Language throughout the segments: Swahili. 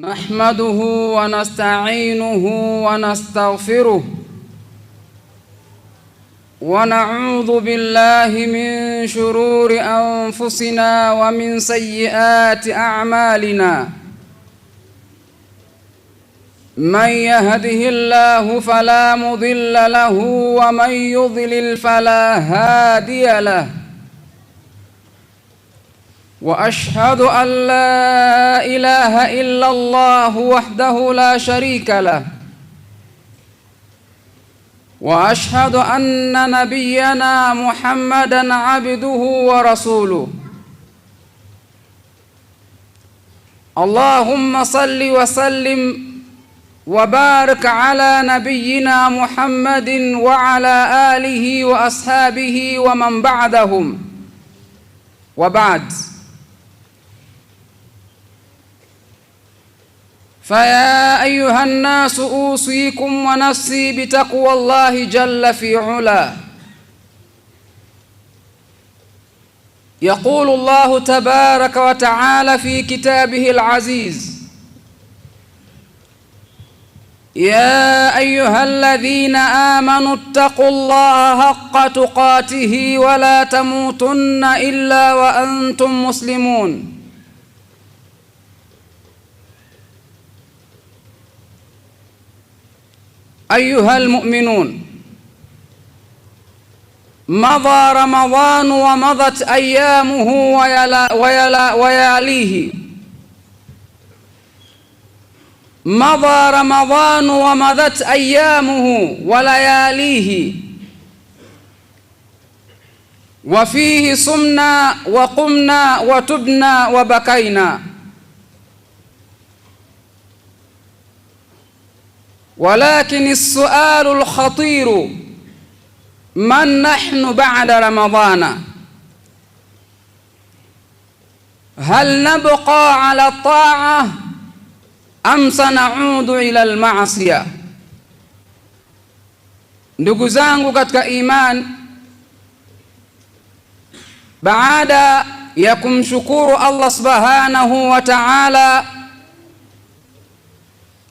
نحمده ونستعينه ونستغفره ونعوذ بالله من شرور أنفسنا ومن سيئات أعمالنا. من يهده الله فلا مضل له ومن يضلل فلا هادي له. وأشهد أن لا إله إلا الله وحده لا شريك له. وأشهد أن نبينا محمدًا عبده ورسوله. اللهم صل وسلم وبارك على نبينا محمد وعلى آله وأصحابه ومن بعدهم. وبعد، فيا أيها الناس أوصيكم ونفسي بتقوى الله جل في علا. يقول الله تبارك وتعالى في كتابه العزيز: يا أيها الذين آمنوا اتقوا الله حق تقاته ولا تموتن إلا وأنتم مسلمون. أيها المؤمنون، مضى رمضان ومضت أيامه وياليه. مضى رمضان ومضت أيامه ولياليه، وفيه صمنا وقمنا وتبنا وبكينا. ولكن السؤال الخطير: من نحن بعد رمضان؟ هل نبقى على الطاعة أم سنعود إلى المعصية؟ Ndugu zangu katika iman, baada ya kumshukuru Allah subhanahu wa ta'ala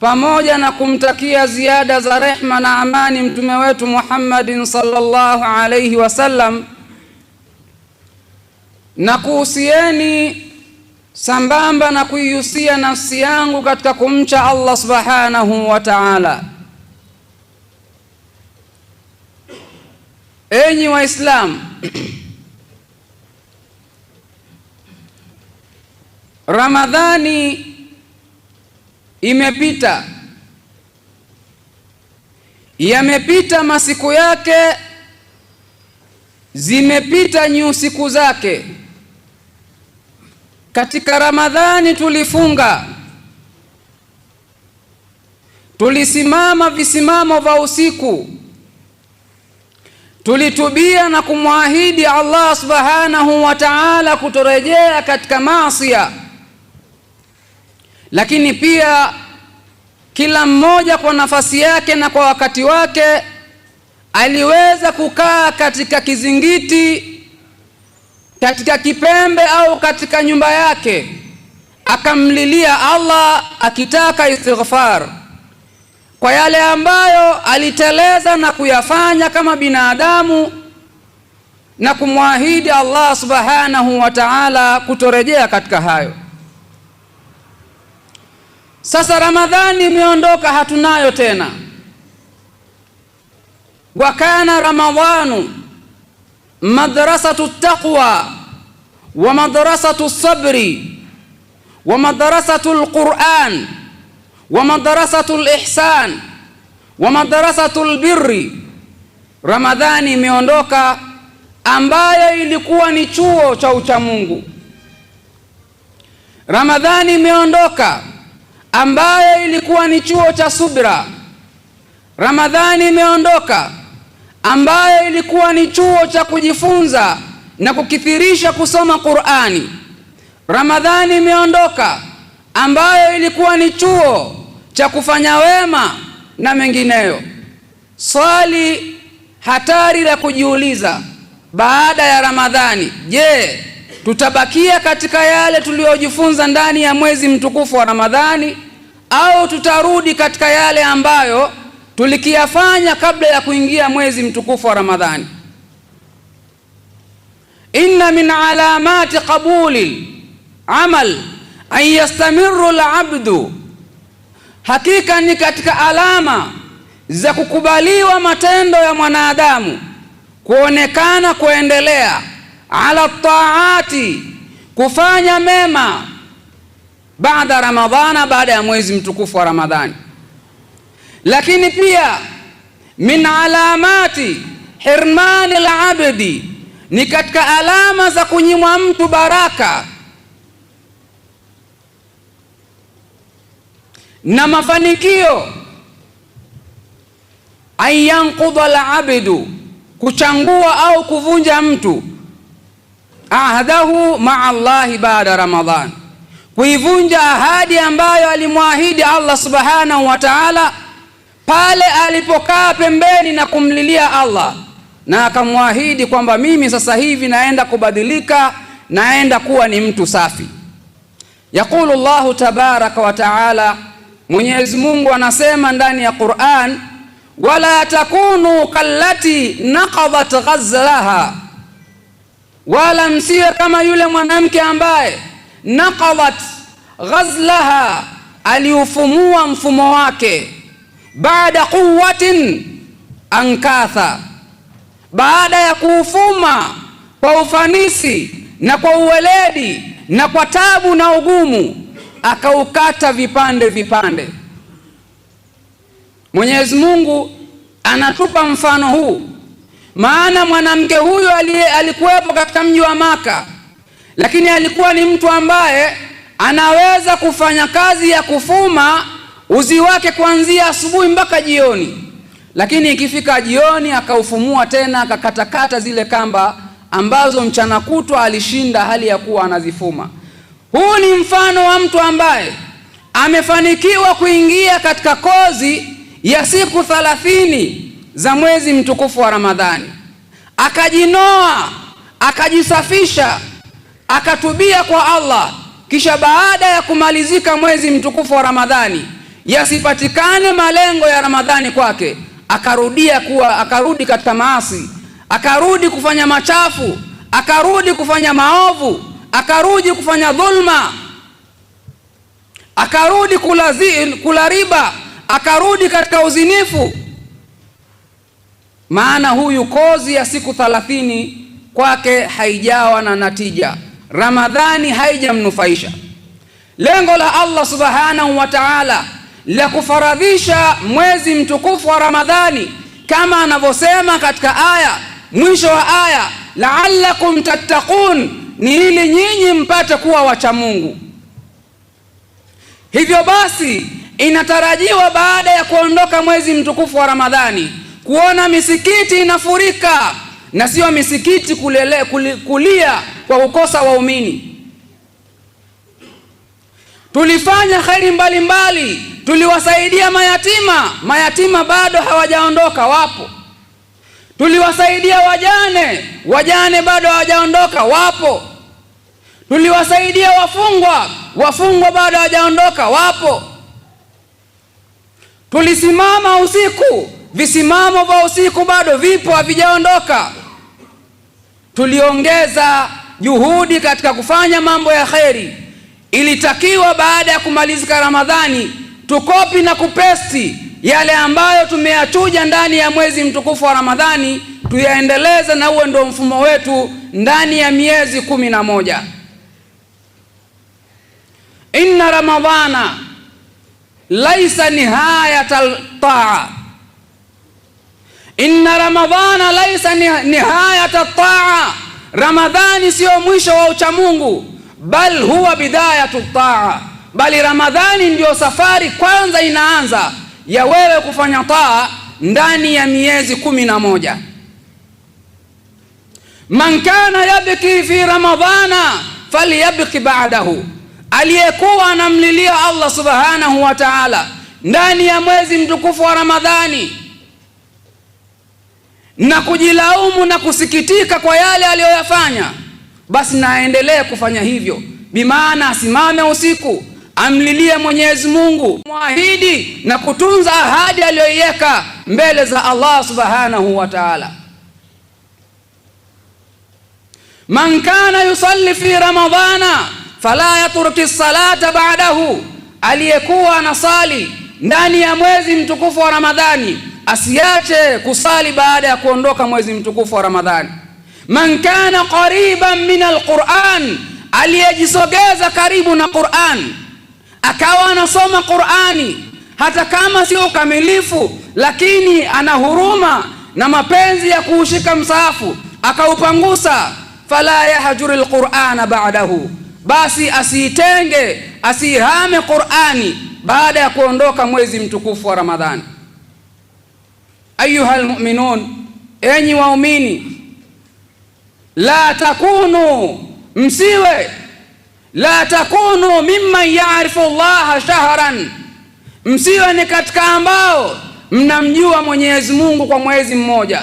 pamoja na kumtakia ziada za rehma na amani mtume wetu Muhammadin sallallahu alayhi wasallam, na kuhusieni sambamba na kuihusia nafsi yangu katika kumcha Allah subhanahu wa ta'ala. Enyi Waislamu, Ramadhani imepita, yamepita masiku yake, zimepita nyusiku zake. Katika Ramadhani tulifunga, tulisimama visimamo vya usiku, tulitubia na kumwahidi Allah subhanahu wa ta'ala kutorejea katika maasiya. Lakini pia kila mmoja kwa nafasi yake na kwa wakati wake aliweza kukaa katika kizingiti, katika kipembe au katika nyumba yake, akamlilia Allah akitaka istighfar kwa yale ambayo aliteleza na kuyafanya kama binadamu, na kumwahidi Allah subhanahu wa ta'ala kutorejea katika hayo. Sasa Ramadhani imeondoka, hatunayo tena. Wa kana Ramadhanu madrasatu taqwa wa madrasatu sabri wa madrasatu alquran wa madrasatu alihsan wa madrasatu albirri. Ramadhani imeondoka ambayo ilikuwa ni chuo cha uchamungu. Ramadhani imeondoka ambayo ilikuwa ni chuo cha subra. Ramadhani imeondoka ambayo ilikuwa ni chuo cha kujifunza na kukithirisha kusoma Qur'ani. Ramadhani imeondoka ambayo ilikuwa ni chuo cha kufanya wema na mengineyo. Swali hatari la kujiuliza baada ya Ramadhani, je, tutabakia katika yale tuliyojifunza ndani ya mwezi mtukufu wa Ramadhani au tutarudi katika yale ambayo tulikiyafanya kabla ya kuingia mwezi mtukufu wa Ramadhani? Inna min alamati qabuli amal an yastamiru al-abdu, hakika ni katika alama za kukubaliwa matendo ya mwanadamu kuonekana kuendelea ala taati, kufanya mema baada Ramadhana, baada ya mwezi mtukufu wa Ramadhani. Lakini pia min alamati hirmani al-abdi, ni katika alama za kunyimwa mtu baraka na mafanikio, ayanqudha al-abdu, kuchangua au kuvunja mtu ahadahu ma'a Allahi baada Ramadhan, kuivunja ahadi ambayo alimwahidi Allah subhanahu wa ta'ala pale alipokaa pembeni na kumlilia Allah, na akamwahidi kwamba mimi sasa hivi naenda kubadilika, naenda kuwa ni mtu safi. Yaqulu Allahu tabaraka wa ta'ala, Mwenyezi Mungu anasema ndani ya Qur'an, wala takunu kallati naqadat ghazlaha, wala msiwe kama yule mwanamke ambaye naqadat ghazlaha, aliufumua mfumo wake, baada quwwatin ankatha, baada ya kuufuma kwa ufanisi na kwa uweledi na kwa tabu na ugumu, akaukata vipande vipande. Mwenyezi Mungu anatupa mfano huu, maana mwanamke huyu alikuwepo katika mji wa Maka, lakini alikuwa ni mtu ambaye anaweza kufanya kazi ya kufuma uzi wake kuanzia asubuhi mpaka jioni, lakini ikifika jioni akaufumua tena, akakatakata zile kamba ambazo mchana kutwa alishinda hali ya kuwa anazifuma. Huu ni mfano wa mtu ambaye amefanikiwa kuingia katika kozi ya siku 30 za mwezi mtukufu wa Ramadhani, akajinoa, akajisafisha, akatubia kwa Allah, kisha baada ya kumalizika mwezi mtukufu wa Ramadhani, yasipatikane malengo ya Ramadhani kwake, akarudi katika maasi, akarudi kufanya machafu, akarudi kufanya maovu, akarudi kufanya dhulma, akarudi kula riba, akarudi katika uzinifu. Maana huyu kozi ya siku 30 kwake haijawa na natija, Ramadhani haijamnufaisha. Lengo la Allah subhanahu wa ta'ala la kufaradhisha mwezi mtukufu wa Ramadhani, kama anavyosema katika aya, mwisho wa aya, la'allakum tattaqun, ni ili nyinyi mpate kuwa wacha Mungu. Hivyo basi inatarajiwa baada ya kuondoka mwezi mtukufu wa Ramadhani kuona misikiti inafurika, na sio misikiti kulia kwa kukosa waumini. Tulifanya khairi mbalimbali, tuliwasaidia mayatima bado hawajaondoka, wapo. Tuliwasaidia wajane bado hawajaondoka, wapo. Tuliwasaidia wafungwa bado hawajaondoka, wapo. Tulisimama usiku, visimamo vya usiku bado vipo, havijaondoka. Tuliongeza juhudi katika kufanya mambo ya kheri. Ilitakiwa baada ya kumalizika Ramadhani tukopi na kupesti yale ambayo tumeyachuja ndani ya mwezi mtukufu wa Ramadhani, tuyaendeleze, na huo ndio mfumo wetu ndani ya miezi 11. Inna Ramadhana laisa nihayatal taa, inna Ramadhana laisa nihayatat taa, Ramadhani sio mwisho wa uchamungu, bal huwa bidayatut taa, bali Ramadhani ndio safari kwanza inaanza ya wewe kufanya taa ndani ya miezi 11. Man kana yabki fi ramadhana falyabki ba'dahu, aliyekuwa anamlilia Allah subhanahu wa ta'ala ndani ya mwezi mtukufu wa Ramadhani na kujilaumu na kusikitika kwa yale aliyoyafanya, basi naendelee kufanya hivyo, bimaana asimame usiku amlilie Mwenyezi Mungu, muahidi na kutunza ahadi aliyoiweka mbele za Allah subhanahu wa ta'ala. Man kana yusalli fi ramadhana fala yatruki salata ba'dahu, aliyekuwa anasali ndani ya mwezi mtukufu wa Ramadhani asiache kusali baada ya kuondoka mwezi mtukufu wa Ramadhani. Man kana qariban min alquran, aliyejisogeza karibu na Qur'an akawa anasoma Qur'ani hata kama sio kamilifu, lakini ana huruma na mapenzi ya kuushika msahafu akaupangusa, fala yahjuru alqur'ana ba'dahu, basi asiitenge asihame Qur'ani baada ya kuondoka mwezi mtukufu wa Ramadhani. Ayuha almu'minun, enyi waumini, la takunu, msiwe, la takunu mimman ya'rifu Allah shahran, msiwe ni katika ambao mnamjua Mwenyezi Mungu kwa mwezi mmoja,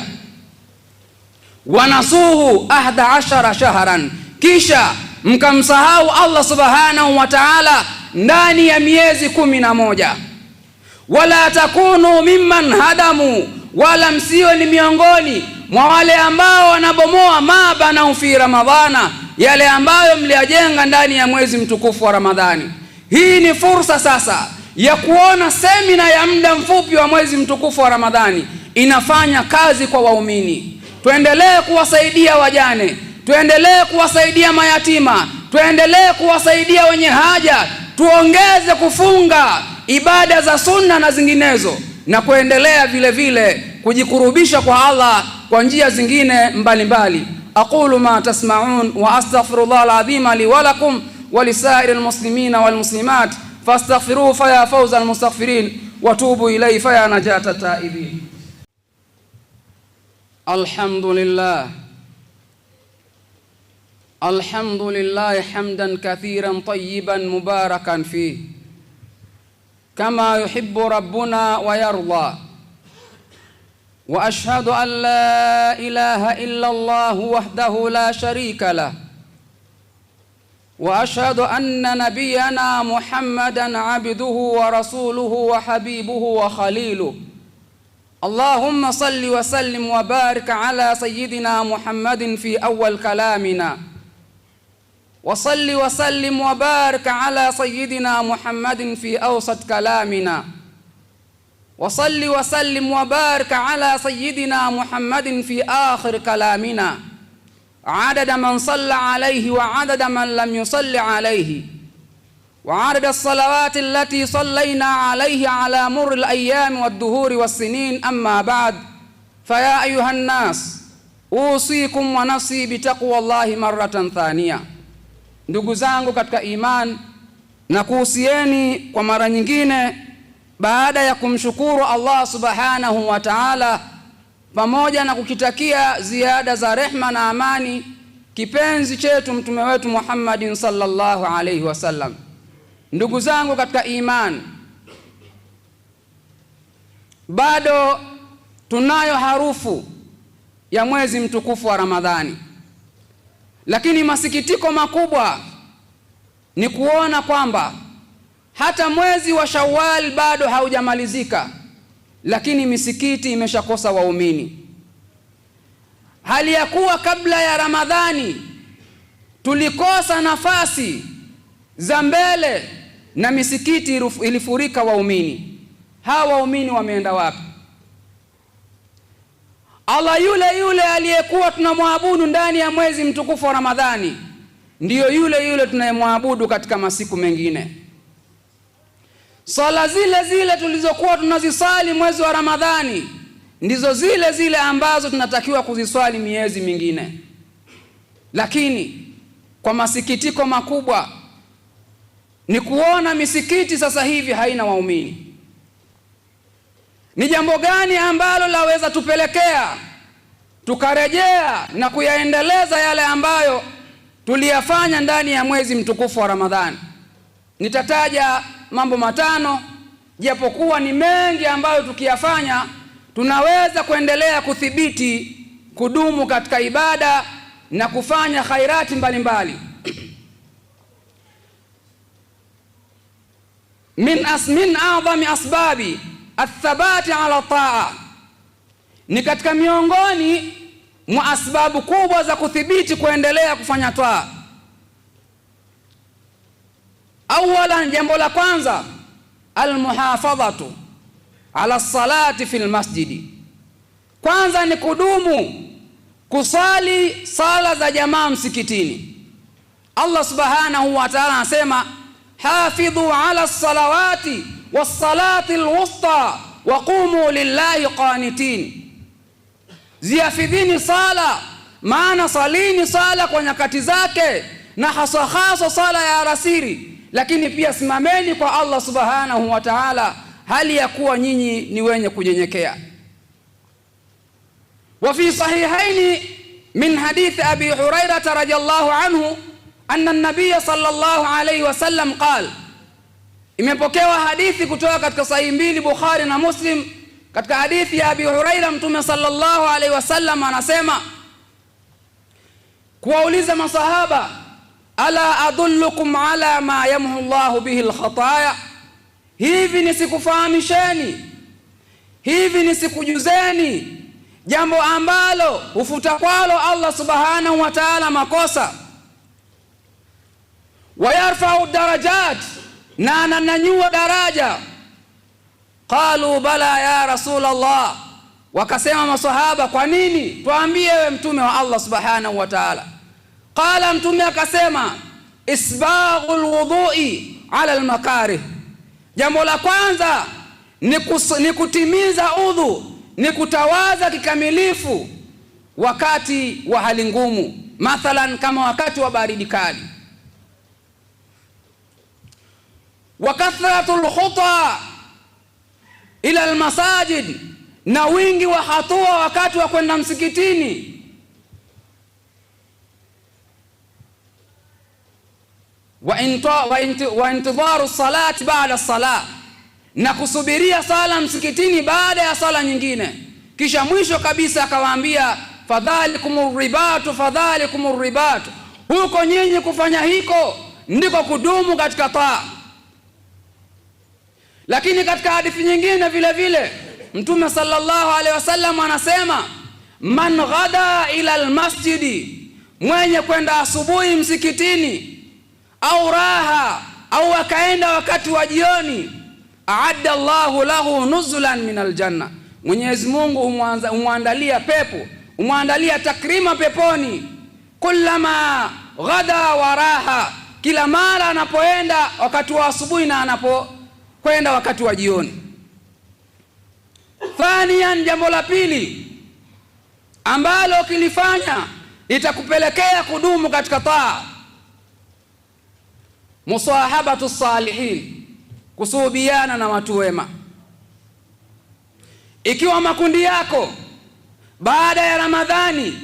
wanasuhu 11 shahran, kisha mkamsahau Allah subhanahu wa ta'ala ndani ya miezi 11. Wala takunu mimman hadamu, wala msiwe ni miongoni mwa wale ambao wanabomoa mabana fi Ramadhana, yale ambayo mliyajenga ndani ya mwezi mtukufu wa Ramadhani. Hii ni fursa sasa ya kuona semina ya muda mfupi wa mwezi mtukufu wa Ramadhani inafanya kazi kwa waumini. Tuendelee kuwasaidia wajane, tuendelee kuwasaidia mayatima, tuendelee kuwasaidia wenye haja, tuongeze kufunga ibada za sunna na zinginezo, na kuendelea vile vile kujikurubisha kwa Allah kwa njia zingine mbalimbali. Aqulu ma tasma'un wa astaghfirullah alazim li wa lakum wa lisairi almuslimina walmuslimat fastaghfiruhu fa ya fawza almustaghfirin wa tubu ilayhi fa ya najata taibin. Alhamdulillah, alhamdulillah hamdan kathiran tayyiban mubarakan fi kama yuhibbu rabbuna wa yarda. Wa ashhadu an la ilaha illa Allah wahdahu la sharika lah, wa ashhadu anna nabiyyana Muhammadan abduhu wa rasuluhu wa habibuhu wa khaliluhu. Allahumma salli wa sallim wa barik ala sayyidina Muhammadin fi awwal kalamina, wa salli wa sallim wa barik ala sayyidina Muhammadin fi awsat kalamina, wa salli wa sallim wa barik ala sayyidina Muhammadin fi akhir kalamina, adada man salla alayhi wa adada man lam yusalli alayhi, wa adada as-salawati allati sallayna alayhi ala murri al-ayyami wad-duhuri was-sinin. Amma ba'd, fa ya ayuha an-nas usikum wa nafsi bi taqwallahi marratan thaniya. Ndugu zangu katika iman, na kuhusieni kwa mara nyingine baada ya kumshukuru Allah subhanahu wa ta'ala pamoja na kukitakia ziada za rehma na amani kipenzi chetu mtume wetu Muhammadin sallallahu alayhi wasallam. Ndugu zangu katika iman, bado tunayo harufu ya mwezi mtukufu wa Ramadhani, lakini masikitiko makubwa ni kuona kwamba hata mwezi wa Shawwal bado haujamalizika, lakini misikiti imeshakosa waumini, hali ya kuwa kabla ya Ramadhani tulikosa nafasi za mbele na misikiti ilifurika waumini. Hawa waumini wameenda wapi? Allah yule yule aliyekuwa tunamwabudu ndani ya mwezi mtukufu wa Ramadhani ndiyo yule yule tunayemwabudu katika masiku mengine. Sala zile zile tulizokuwa tunazisali mwezi wa Ramadhani ndizo zile zile ambazo tunatakiwa kuziswali miezi mingine. Lakini kwa masikitiko makubwa ni kuona misikiti sasa hivi haina waumini. Ni jambo gani ambalo laweza tupelekea tukarejea na kuyaendeleza yale ambayo tuliyafanya ndani ya mwezi mtukufu wa Ramadhani? Nitataja mambo matano, japokuwa ni mengi ambayo tukiyafanya tunaweza kuendelea kuthibiti kudumu katika ibada na kufanya khairati mbalimbali. min a'zami asbabi athabati ala taa, ni katika miongoni mwa asbabu kubwa za kuthibiti kuendelea kufanya taa. Awalan, jambo la kwanza, almuhafadhatu ala salati fil masjidi. Kwanza ni kudumu kusali sala za jamaa msikitini. Allah subhanahu wa ta'ala anasema hafidhu ala salawati was salati alwusta wa qumu lillahi qanitin, ziafidhini sala, maana salini sala kwa nyakati zake, na hasa sala ya alasiri, lakini pia simameni kwa Allah subhanahu wa ta'ala hali ya kuwa nyinyi ni wenye kunyenyekea. Wa fi sahihaini min hadith Abi Hurairah radhiyallahu anhu anna an-nabiy sallallahu alayhi wasallam qala, imepokewa hadithi kutoka katika sahihi mbili Bukhari na Muslim. Katika hadithi ya Abi Hurairah, Mtume sallallahu alayhi wasallam anasema, kuwauliza masahaba, ala adullukum ala ma yamhu Allahu bihi al-khataya, hivi nisikufahamisheni, hivi nisikujuzeni jambo ambalo hufuta kwalo Allah subhanahu wa ta'ala makosa, wa yarfa'u darajat, na ananyanyua daraja. Qalu bala ya Rasulullah, wakasema masahaba, kwa nini? Tuambie wewe mtume wa Allah subhanahu wa ta'ala. Qala, mtume akasema, isbaghul wudhu'i ala al-makarih, jambo la kwanza ni kutimiza udhu, ni kutawaza kikamilifu wakati wa hali ngumu, mathalan kama wakati wa baridi kali. Wa kathratul khuta ila almasajid, na wingi wa hatua wakati wa kwenda msikitini. Wa intidharu salati ba'da salat, na kusubiria sala msikitini baada ya sala nyingine. Kisha mwisho kabisa akawaambia, fadhalikumur ribatu, huko nyinyi kufanya hiko ndiko kudumu katika taa. Lakini katika hadithi nyingine vile vile Mtume sallallahu alaihi wasallam anasema, man ghada ila almasjidi, mwenye kwenda asubuhi msikitini, au raha, au akaenda wakati wa jioni, aadda Allahu lahu nuzulan min aljanna, Mwenyezi Mungu umwandalia pepo, umwandalia takrima peponi. Kullama ghada wa raha, kila mara anapoenda wakati wa asubuhi na anapokwenda wakati wa jioni. Thaniyan, jambo la pili ambalo kilifanya itakupelekea kudumu katika taa, musahabatu salihin, kusuhubiana na watu wema. Ikiwa makundi yako baada ya Ramadhani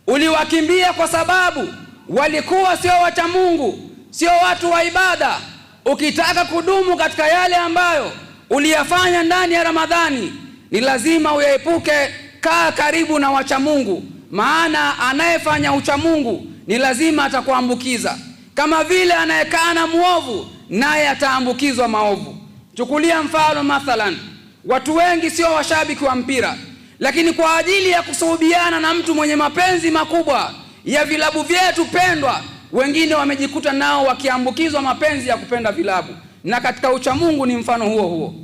uliwakimbia kwa sababu walikuwa sio wacha Mungu, sio watu wa ibada, ukitaka kudumu katika yale ambayo uliyafanya ndani ya Ramadhani, ni lazima uyaepuke. Kaa karibu na wacha Mungu, maana anayefanya ucha Mungu ni lazima atakuambukiza, kama vile anayekaa na muovu naye ataambukizwa maovu. Chukulia mfano, mathalan watu wengi sio washabiki wa mpira, lakini kwa ajili ya kusuhubiana na mtu mwenye mapenzi makubwa ya vilabu vyetu pendwa, wengine wamejikuta nao wakiambukizwa mapenzi ya kupenda vilabu. Na katika ucha Mungu ni mfano huo huo.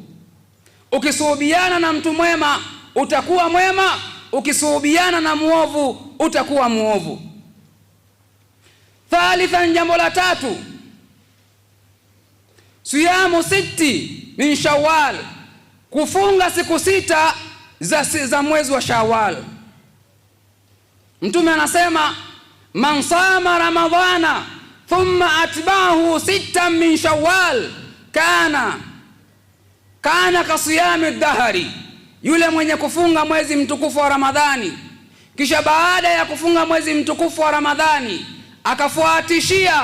Ukisuhubiana na mtu mwema utakuwa mwema, ukisuhubiana na muovu utakuwa muovu. Thalithan, jambo la tatu, siyamu siti min Shawwal, kufunga siku sita za mwezi wa Shawwal. Mtume anasema, man sama ramadhana thumma atba'ahu 6 min Shawwal kana kasiyami dahari, yule mwenye kufunga mwezi mtukufu wa Ramadhani, kisha baada ya kufunga mwezi mtukufu wa Ramadhani akafuatishia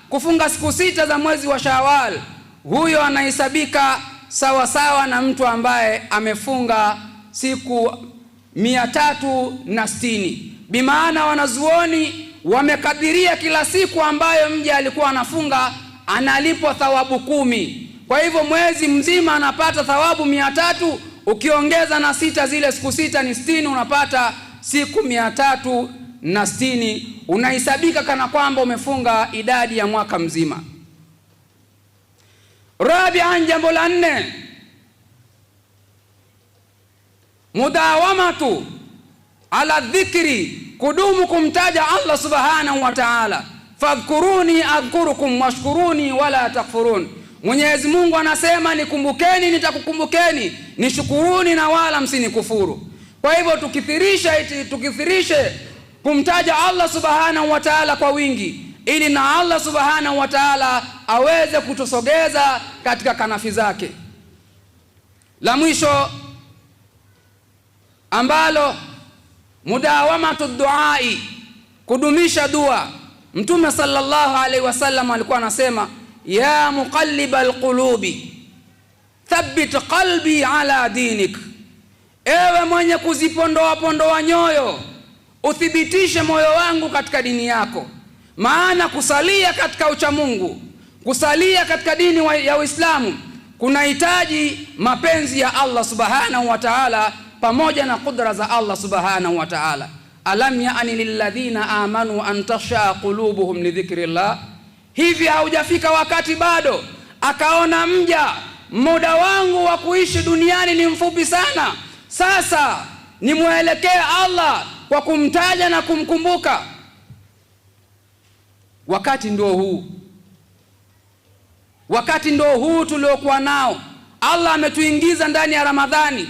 kufunga siku 6 za mwezi wa Shawwal, huyo anahesabika sawa sawa na mtu ambaye amefunga siku 360. Bimaana wanazuoni wamekadiria kila siku ambayo mja alikuwa anafunga analipwa thawabu 10. Kwa hivyo mwezi mzima anapata thawabu 300, ukiongeza na 6, zile siku 6 ni 60, unapata siku 360, unahesabika kana kwamba umefunga idadi ya mwaka mzima. Rabi'an, jambo la 4, mudawamatu ala dhikri, kudumu kumtaja Allah subhanahu wa ta'ala. Fadhkuruni adhkurukum washkuruni wala takfurun. Mwenyezi Mungu anasema nikumbukeni nitakukumbukeni, nishukuruni na wala msinikufuru. Kwa hivyo tukithirishe kumtaja Allah subhanahu wa ta'ala kwa wingi, ili na Allah subhanahu wa ta'ala aweze kutusogeza katika kanafi zake. La mwisho ambalo mudawamatu duai, kudumisha dua. Mtume sallallahu alaihi wasallam alikuwa anasema, ya muqallibal qulubi thabbit qalbi ala dinik, ewe mwenye kuzipondoa nyoyo, uthibitishe moyo wangu katika dini yako. Maana kusalia katika uchamungu, kusalia katika dini ya Uislamu kunahitaji mapenzi ya Allah subhanahu wa ta'ala pamoja na kudra za Allah subhanahu wa ta'ala. Alam ya'ni lilladhina amanu an takhsha qulubuhum li dhikrillah, hivi haujafika wakati bado akaona mja muda wangu wa kuishi duniani ni mfupi sana, sasa nimuelekee Allah kwa kumtaja na kumkumbuka? Wakati ndio huu tuliokuwa nao. Allah ametuingiza ndani ya Ramadhani,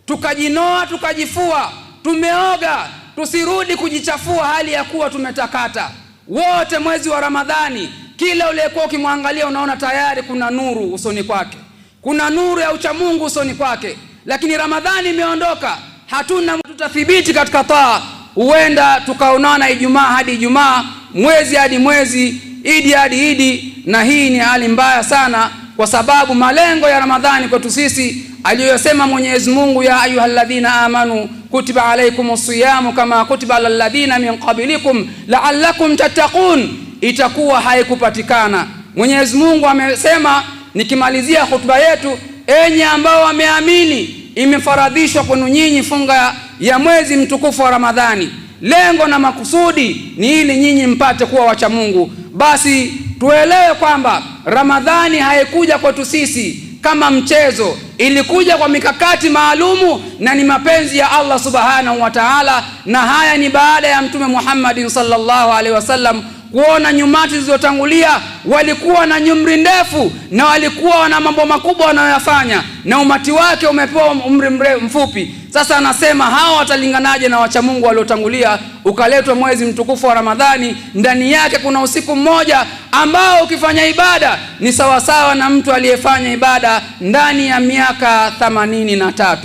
tukajinoa tukajifua, tumeoga, tusirudi kujichafua hali ya kuwa tumetakata. Wote mwezi wa Ramadhani, kila uliyekuwa ukimwangalia unaona tayari kuna nuru usoni kwake, kuna nuru ya uchamungu usoni kwake. Lakini Ramadhani imeondoka, hatuna tutathibiti katika taa. Huenda tukaonana Ijumaa hadi Ijumaa, mwezi hadi mwezi, Idi hadi Idi, na hii ni hali mbaya sana, kwa sababu malengo ya Ramadhani kwetu sisi aliyosema Mwenyezi Mungu, ya ayyuhalladhina amanu kutiba alaykumus siyamu kama kutiba alal ladhina min qablikum la'allakum tattaqun, itakuwa haikupatikana. Mwenyezi Mungu amesema, nikimalizia hutuba yetu, enyi ambao wameamini, imefaradhishwa kwenu nyinyi funga ya mwezi mtukufu wa Ramadhani. Lengo na makusudi ni ili nyinyi mpate kuwa wacha Mungu. Basi tuelewe kwamba Ramadhani haikuja kwetu sisi kama mchezo, ilikuja kwa mikakati maalumu na ni mapenzi ya Allah subhanahu wa ta'ala. Na haya ni baada ya Mtume Muhammad sallallahu alaihi wasallam kuona nyumati zilizotangulia walikuwa na nyumri ndefu na walikuwa na mambo makubwa wanayoyafanya, na umati wake umepewa umri mfupi. Sasa anasema hawa watalinganaje na wacha Mungu waliotangulia? Ukaletwa mwezi mtukufu wa Ramadhani, ndani yake kuna usiku mmoja ambao ukifanya ibada ni sawasawa na mtu aliyefanya ibada ndani ya miaka 83.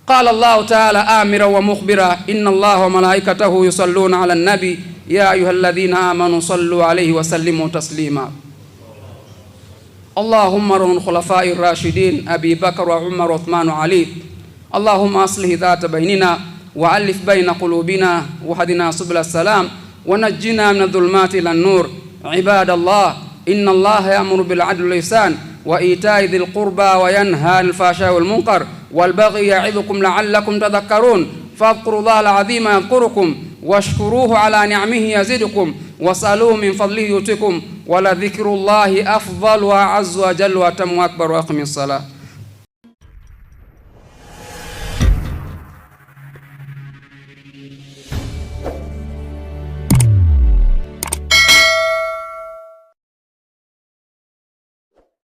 Qala Allahu ta'ala amira wa mukhbira, inna Allaha wa malaikatahu yusalluna ala nabi ya ayyuhalladhina amanu sallu alayhi wa sallimu taslima. Allahumma run khulafai rashidin Abi Bakr wa Umar wa Uthman wa Ali. Allahumma aslih dhata bainina wa alif baina qulubina wa hadina subul salam wa najjina min adh-dhulumati ila an-nur. Ibadallah, inna Allaha ya'muru bil 'adli wal ihsan wa ita'i dhil qurba wa yanha 'anil fahsha'i wal munkar wal baghi ya'idhukum la'allakum tadhakkarun. Fadhkurullaha al-'azima yadhkurukum washkuruhu ala ni'amihi yazidukum wasaluhu min fadlihi yutikum wa la dhikrullahi afdal wa azza wa jalla wa tamu akbar wa aqimis salah.